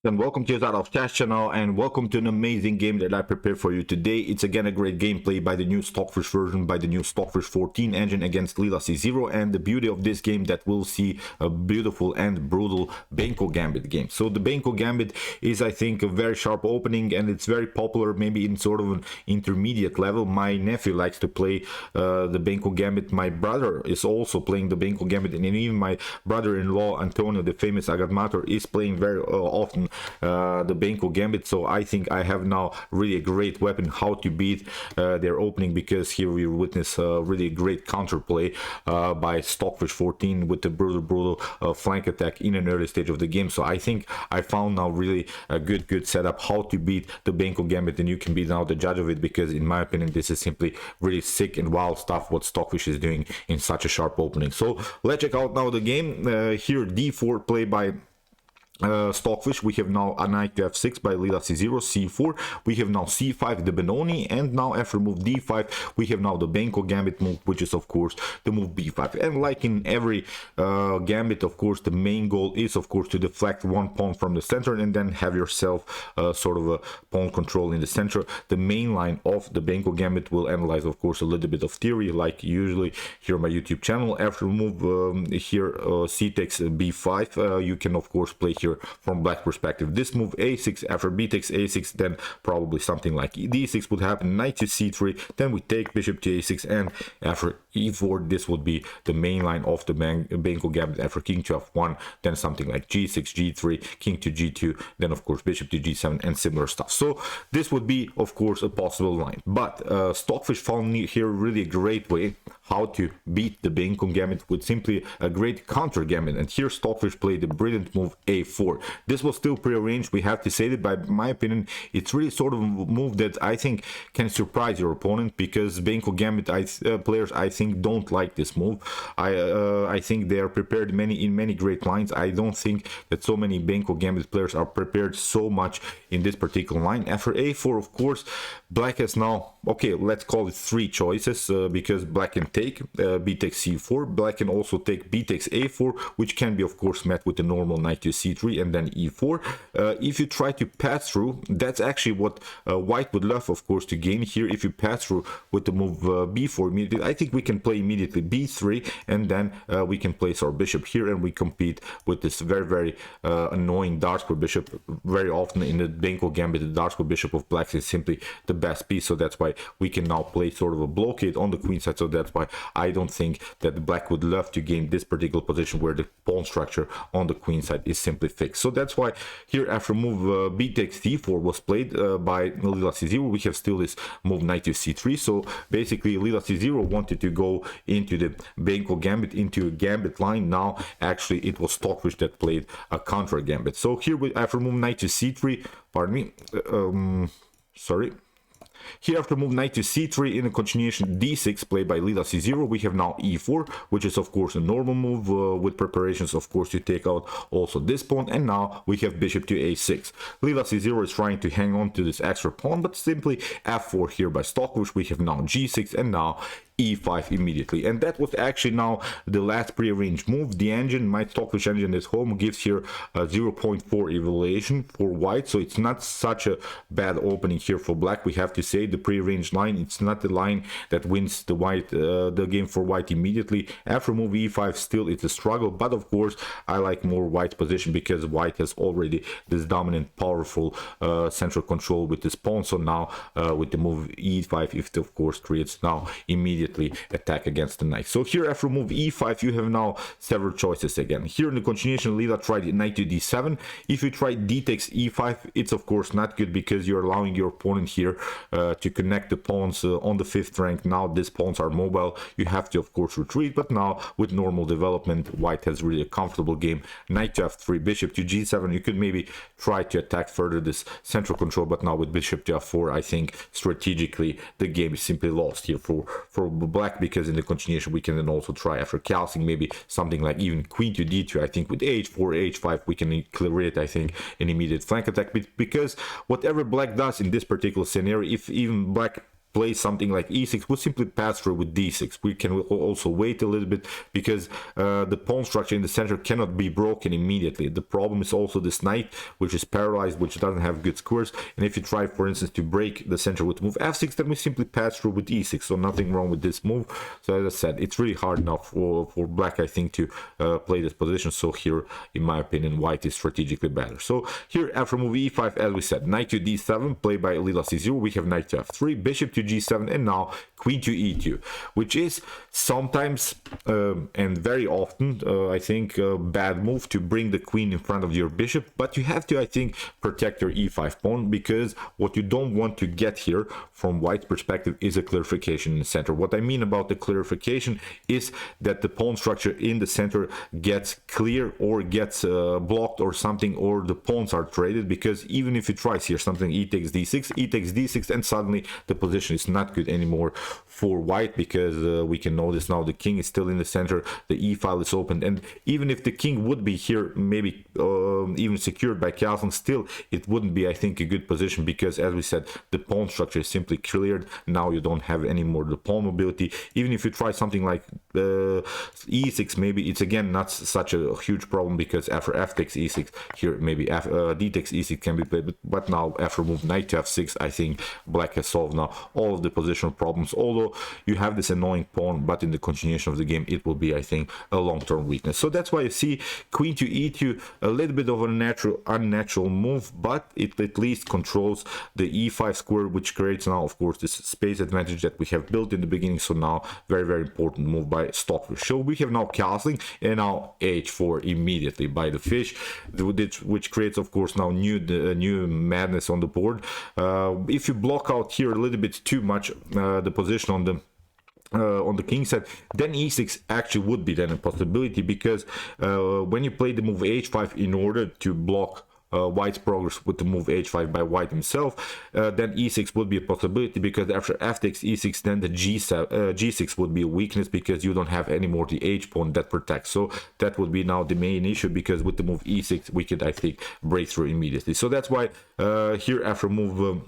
And welcome to the Test channel, and welcome to an amazing game that I prepared for you today. It's again a great gameplay by the new Stockfish version, by the new Stockfish 14 engine against Leela C0. And the beauty of this game that we'll see a beautiful and brutal Benko Gambit game. So the Benko Gambit is, I think, a very sharp opening, and it's very popular maybe in sort of an intermediate level. My nephew likes to play the Benko Gambit. My brother is also playing the Benko Gambit, and even my brother-in-law Antonio, the famous Agadmator, is playing very often the Benko Gambit. So I think I have now really a great weapon how to beat their opening, because here we witness really great counterplay by Stockfish 14 with the brutal flank attack in an early stage of the game. So I think I found now really a good setup how to beat the Benko Gambit, and you can be now the judge of it, because in my opinion this is simply really sick and wild stuff what Stockfish is doing in such a sharp opening. So let's check out now the game. Here D4 play by Stockfish. We have now a knight to f6 by Leela C0, c4. We have now c5 the Benoni, and now after move d5 we have now the Benko Gambit move, which is of course the move b5. And like in every gambit, of course the main goal is of course to deflect one pawn from the center and then have yourself sort of a pawn control in the center. The main line of the Benko Gambit will analyze of course a little bit of theory like usually here on my YouTube channel. After move here c takes b5, you can of course play here from black perspective this move a6, after b takes a6, then probably something like d6 would happen, knight to c3, then we take bishop to a6, and after e4 this would be the main line of the Benko Gambit. After king to f1, then something like g6, g3, king to g2, then of course bishop to g7 and similar stuff. So this would be of course a possible line, but Stockfish found here really a great way how to beat the Benko Gambit with simply a great counter gambit. And here Stockfish played the brilliant move a4. This was still prearranged, we have to say that, but in my opinion it's really sort of a move that I think can surprise your opponent, because Benko Gambit players I think don't like this move. I think they are prepared in many great lines. I don't think that so many Benko Gambit players are prepared so much in this particular line. After a4, of course, black has now, okay, let's call it three choices, because black can take b takes c4, black can also take b takes a4, which can be of course met with the normal knight to c3 and then e4. If you try to pass through, that's actually what white would love of course to gain here. If you pass through with the move b4 immediately, I think we can play immediately b3, and then we can place our bishop here, and we compete with this very annoying dark square bishop. Very often in the Benko Gambit the dark square bishop of blacks is simply the best piece, so that's why we can now play sort of a blockade on the queen side. So that's why I don't think that the black would love to gain this particular position where the pawn structure on the queen side is simply fixed. So that's why here after move b takes d4 was played by Leela C0, we have still this move knight to c3. So basically Leela C0 wanted to go into the Benko Gambit, into a gambit line. Now actually it was Stockfish that played a counter gambit. So here we after move knight to c3, pardon me, here after move knight to c3 in a continuation d6 played by Leela C0, we have now e4, which is of course a normal move with preparations of course to take out also this pawn. And now we have bishop to a6. Leela C0 is trying to hang on to this extra pawn, but simply f4 here by Stockfish. We have now g6 and now e5 immediately. And that was actually now the last prearranged move. The engine, my Stockfish engine is home, gives here a 0.4 evaluation for white, so it's not such a bad opening here for black. We have to say the prearranged line, it's not the line that wins the white the game for white immediately. After move e5 still it's a struggle, but of course I like more white's position, because white has already this dominant powerful central control with this pawn. So now with the move e5 it of course creates now immediate attack against the knight. So here after move e5 you have now several choices again. Here in the continuation Leela tried knight to d7. If you try d takes e5, it's of course not good, because you're allowing your opponent here to connect the pawns on the 5th rank. Now these pawns are mobile, you have to of course retreat, but now with normal development white has really a comfortable game. Knight to f3, bishop to g7, you could maybe try to attack further this central control, but now with bishop to f4 I think strategically the game is simply lost here for black, because in the continuation we can then also try after calcing maybe something like even queen to d2. I think with h4 h5 we can create I think an immediate flank attack, because whatever black does in this particular scenario, if even black play something like e6, we'll simply pass through with d6. We can also wait a little bit because the pawn structure in the center cannot be broken immediately. The problem is also this knight, which is paralyzed, which doesn't have good squares. And if you try, for instance, to break the center with move f6, then we simply pass through with e6. So nothing wrong with this move. So as I said, it's really hard now for black, I think, to play this position. So here, in my opinion, white is strategically better. So here, after move e5, as we said, knight to d7, played by Leela c0. We have knight to f3, bishop to g7, and now queen to e2, which is sometimes and very often, I think, a bad move to bring the queen in front of your bishop. But you have to, I think, protect your e5 pawn, because what you don't want to get here from white's perspective is a clarification in the center. What I mean about the clarification is that the pawn structure in the center gets clear or gets blocked or something, or the pawns are traded, because even if you try here something e takes d6, and suddenly the position is not good anymore for white, because we can notice now the king is still in the center, the e file is opened, and even if the king would be here, maybe even secured by castle, still it wouldn't be, I think, a good position, because as we said, the pawn structure is simply cleared. Now you don't have any more the pawn mobility. Even if you try something like e6, maybe it's again not such a huge problem, because after f takes e6 here, maybe d takes e6 can be played, but now after move knight to f6, I think black has solved now all of the positional problems. Although you have this annoying pawn, but in the continuation of the game it will be, I think, a long-term weakness. So that's why you see queen to e2, a little bit of a unnatural move, but it at least controls the e5 square, which creates now, of course, this space advantage that we have built in the beginning. So now very, very important move by Stockfish. So we have now castling, and now h4 immediately by the fish, which creates, of course, now new madness on the board. If you block out here a little bit too much the position on the king side, then e6 actually would be then a possibility, because when you play the move h5 in order to block white's progress with the move h5 by white himself, then e6 would be a possibility, because after f takes e6, then the g6 would be a weakness, because you don't have any more the h pawn that protects. So that would be now the main issue, because with the move e6 we could, I think, break through immediately. So that's why here after move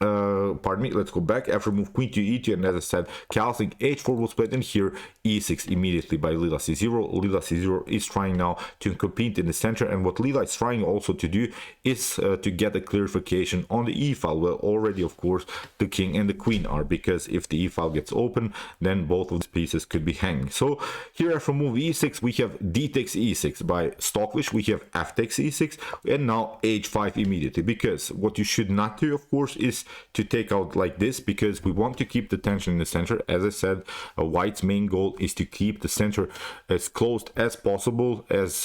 pardon me, let's go back. After move queen to e2, and as I said, castling, h4 was played, and here e6 immediately by Leela c0. Leela c0 is trying now to compete in the center, and what Leela is trying also to do is to get a clarification on the e file, where already, of course, the king and the queen are, because if the e file gets open, then both of these pieces could be hanging. So here after move e6, we have d takes e6 by Stockfish, we have f takes e6, and now h5 immediately, because what you should not do, of course, is to take out like this, because we want to keep the tension in the center. As I said, white's main goal is to keep the center as closed as possible, as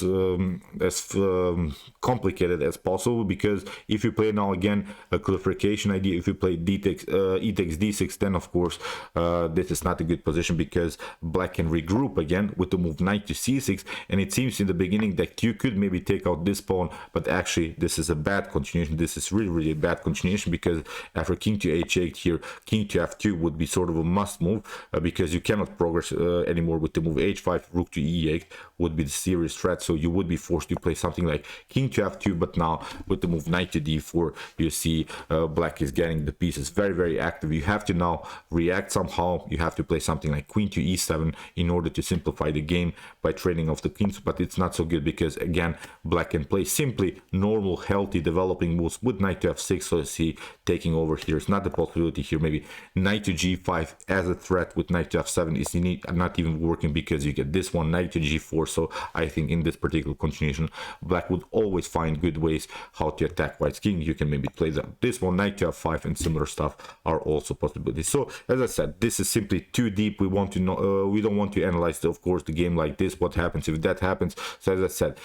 complicated as possible, because if you play now again a clarification idea, if you play e takes d6, then of course this is not a good position, because black can regroup again with the move knight to c6, and it seems in the beginning that you could maybe take out this pawn, but actually this is a bad continuation. This is really a bad continuation, because after king to h8 here, king to f2 would be sort of a must move, because you cannot progress anymore with the move h5. Rook to e8 would be the serious threat, so you would be forced to play something like king to f2. But now with the move knight to d4, you see black is getting the pieces very, very active. You have to now react somehow. You have to play something like queen to e7 in order to simplify the game by trading off the kings, but it's not so good, because again, black can play simply normal, healthy, developing moves with knight to f6. So you see taking over here is not the possibility here. Maybe knight to g5 as a threat with knight to f7 is not even working, because you get this one, knight to g4. So I think in this particular continuation, black would always find good ways how to attack white's king. You can maybe play this one, knight to f5, and similar stuff are also possibilities. So as I said, this is simply too deep. We want to know, we don't want to analyze, of course, the game like this. What happens if that happens? So as I said,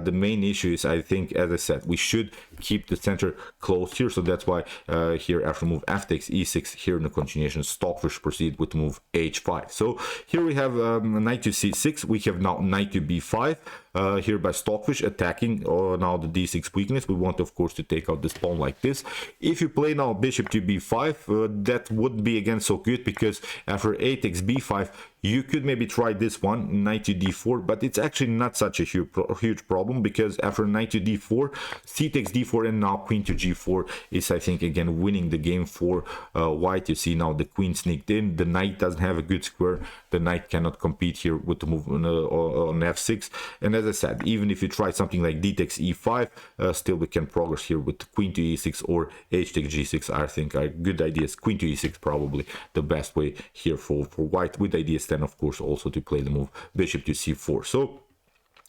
the main issue is, I think, as I said, we should keep the center closed here. So that's why here after move f takes e6, here in the continuation, Stockfish proceed with move h5. So here we have knight to c6. We have now knight to b5. here by Stockfish, attacking now the d6 weakness. We want, of course, to take out this pawn like this. If you play now bishop to b5, that would be again so good, because after a takes b5, you could maybe try this one, knight to d4, but it's actually not such a huge problem, because after knight to d4, c takes d4, and now queen to g4 is, I think, again winning the game for white. You see now the queen sneaked in, the knight doesn't have a good square, the knight cannot compete here with the move on f6, and as I said, even if you try something like d takes e5, still we can progress here with queen to e6 or h takes g6. I think are good ideas. Queen to e6 probably the best way here for white, with ideas then of course also to play the move bishop to c4. So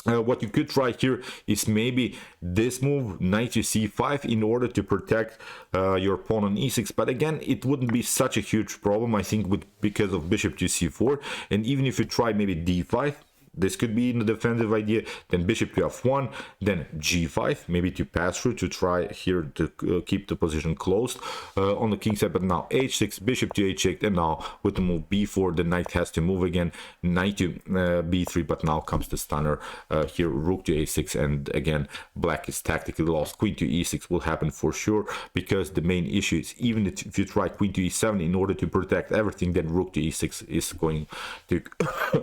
what you could try here is maybe this move, knight to c5, in order to protect your pawn on e6, but again it wouldn't be such a huge problem, I think, because of bishop to c4. And even if you try maybe d5, this could be in the defensive idea, then bishop to f1, then g5, maybe to pass through, to try here to keep the position closed on the king side. But now h6, bishop to h8, and now with the move b4, the knight has to move again, knight to b3, but now comes the stunner here, rook to a6, and again black is tactically lost. Queen to e6 will happen for sure, because the main issue is, even if you try queen to e7 in order to protect everything, then rook to e6 is going to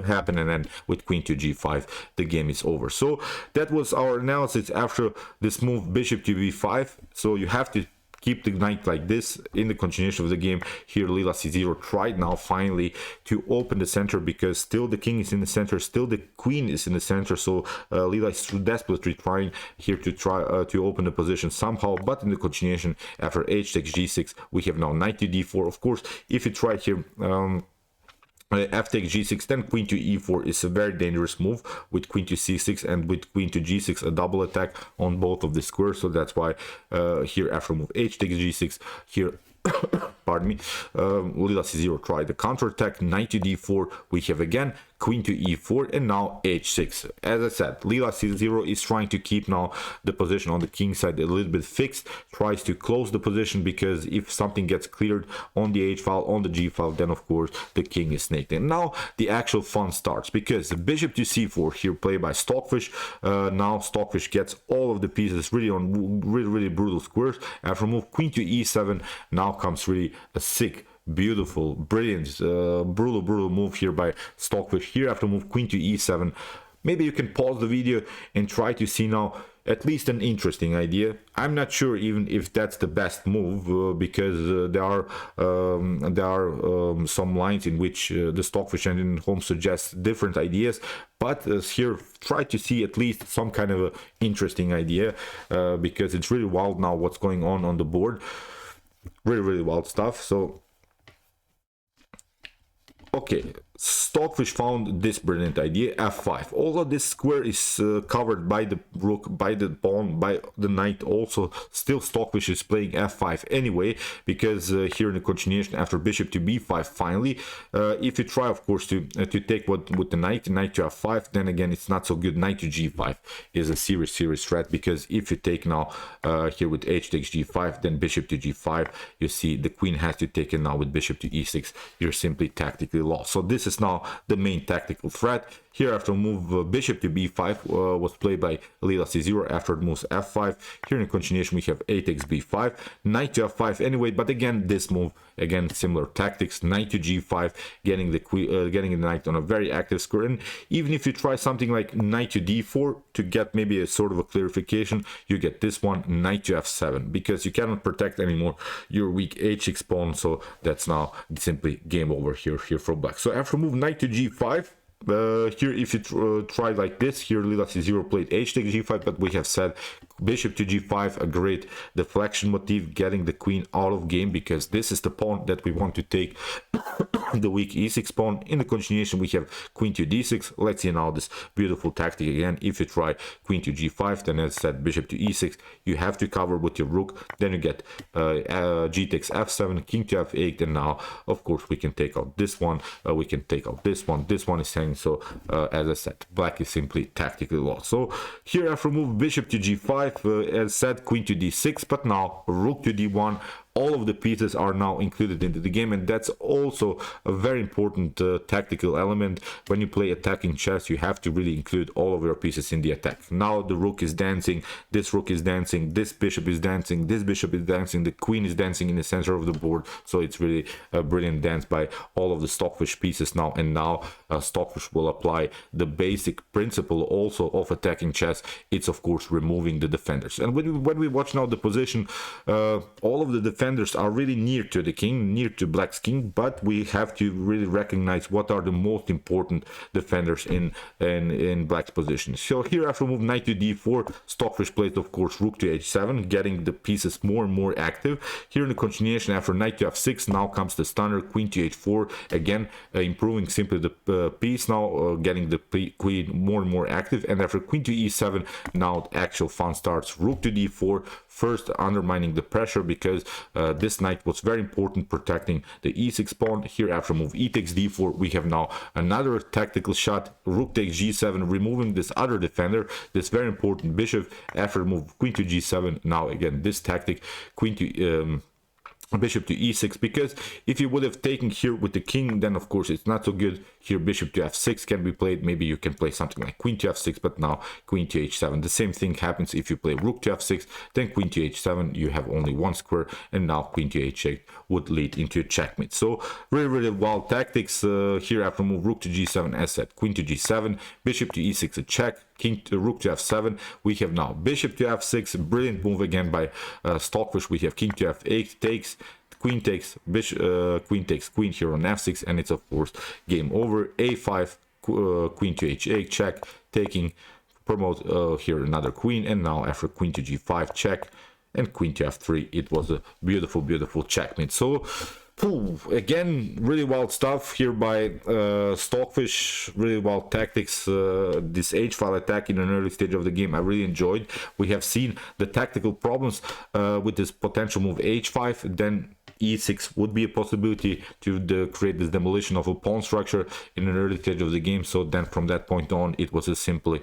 happen, and then with queen to g5 the game is over. So that was our analysis after this move bishop to b5. So you have to keep the knight like this in the continuation of the game. Here Leela C0 tried now finally to open the center, because still the king is in the center, still the queen is in the center. So Leela is desperately trying here to to open the position somehow, but in the continuation after h takes g6, we have now knight to d4. Of course, if you try here f takes g6, then queen to e4 is a very dangerous move, with queen to c6 and with queen to g6 a double attack on both of the squares. So that's why here after move h takes g6, here pardon me, Leela C0 tried the counterattack, knight to d4, we have again queen to e4, and now h6. As I said, Leela C0 is trying to keep now the position on the king side a little bit fixed, tries to close the position, because if something gets cleared on the h file, on the g file, then of course the king is snaked. And now the actual fun starts, because bishop to c4 here played by Stockfish. Now Stockfish gets all of the pieces really on really brutal squares. After move queen to e7, now comes really a sick, beautiful, brilliant, brutal move here by Stockfish. Here after move queen to e7, maybe you can pause the video and try to see now at least an interesting idea. I'm not sure even if that's the best move, because there are some lines in which the Stockfish engine home suggests different ideas, but here try to see at least some kind of a interesting idea, because it's really wild now what's going on the board. Really wild stuff. So okay, Stockfish found this brilliant idea, f5. Although this square is covered by the rook, by the pawn, by the knight also, still Stockfish is playing f5 anyway, because here in the continuation after bishop to b5 finally, if you try of course to take with the knight to f5, then again it's not so good. Knight to g5 is a serious threat, because if you take now here with h takes g5, then bishop to g5, you see the queen has to take it now with bishop to e6, you're simply tactically lost. So this is now the main tactical threat. Here after move bishop to b5 was played by Leela C0 after it moves f5. Here in continuation we have a takes b5, knight to f5 anyway, but again this move, again similar tactics, knight to g5, getting the knight on a very active square. And even if you try something like knight to d4 to get maybe a sort of a clarification, you get this one, knight to f7, because you cannot protect anymore your weak h6 pawn. So that's now simply game over here for black. So after move knight to g5, here if you try like this, here Leela C0 played h takes g5, but we have said bishop to g5, a great deflection motif, getting the queen out of game, because this is the pawn that we want to take the weak e6 pawn. In the continuation we have queen to d6. Let's see now this beautiful tactic again. If you try queen to g5, then as I said bishop to e6, you have to cover with your rook, then you get g takes f7, king to f8, and now of course we can take out this one, we can take out this one is hanging. So as I said, black is simply tactically lost. So here after move bishop to g5, as said queen to d6, but now rook to d1, all of the pieces are now included into the game, and that's also a very important tactical element. When you play attacking chess, you have to really include all of your pieces in the attack. Now the rook is dancing, this rook is dancing, this bishop is dancing, this bishop is dancing, the queen is dancing in the center of the board. So it's really a brilliant dance by all of the Stockfish pieces now. And now Stockfish will apply the basic principle also of attacking chess. It's of course removing the defenders. And when we watch now the position, all of the defenders are really near to the king, near to Black's king, but we have to really recognize what are the most important defenders in Black's position. So here after move knight to d4, Stockfish plays of course rook to h7, getting the pieces more and more active. Here in the continuation after knight to f6, now comes the stunner, queen to h4, again improving simply the piece, now getting the queen more and more active. And after queen to e7, now the actual fun starts. Rook to d4, first undermining the pressure because this knight was very important, protecting the e6 pawn. Here after move e takes d4, we have now another tactical shot, rook takes g7, removing this other defender, this very important bishop. After move queen to g7, now again this tactic, queen to bishop to e6, because if you would have taken here with the king, then of course it's not so good. Here bishop to f6 can be played, maybe you can play something like queen to f6, but now queen to h7. The same thing happens if you play rook to f6, then queen to h7, you have only one square, and now queen to h8 would lead into a checkmate. So really wild tactics. Here after move rook to g7, as said, queen to g7, bishop to e6, a check, king to rook to f7. We have now bishop to f6, brilliant move again by Stockfish. We have king to f8 takes, queen takes, bishop, queen takes queen here on f6, and it's of course game over. a5, queen to h8 check, taking, promote here another queen, and now after queen to g5 check and queen to f3, it was a beautiful checkmate. So again, really wild stuff here by Stockfish, really wild tactics. This h-file attack in an early stage of the game I really enjoyed. We have seen the tactical problems with this potential move h5, then e6 would be a possibility to create this demolition of a pawn structure in an early stage of the game. So then from that point on, it was a simply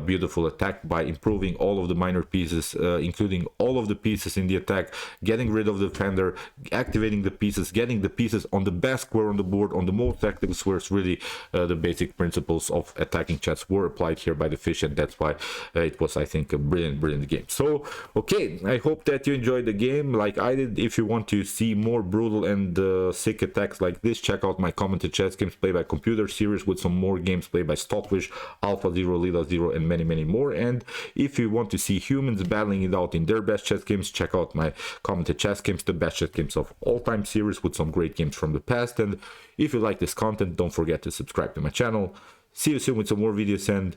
beautiful attack by improving all of the minor pieces, including all of the pieces in the attack, getting rid of the defender, activating the pieces, getting the pieces on the best square on the board, on the most tactical squares. Really the basic principles of attacking chess were applied here by the fish, and that's why it was, I think, a brilliant game. So okay, I hope that you enjoyed the game like I did. If you want to see more brutal and sick attacks like this, check out my commented chess games played by computer series with some more games played by Stockfish, AlphaZero, LeelaZero, and many more. And if you want to see humans battling it out in their best chess games, check out my commented chess games, the best chess games of all time series with some great games from the past. And if you like this content, don't forget to subscribe to my channel. See you soon with some more videos, and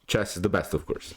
chess is the best, of course.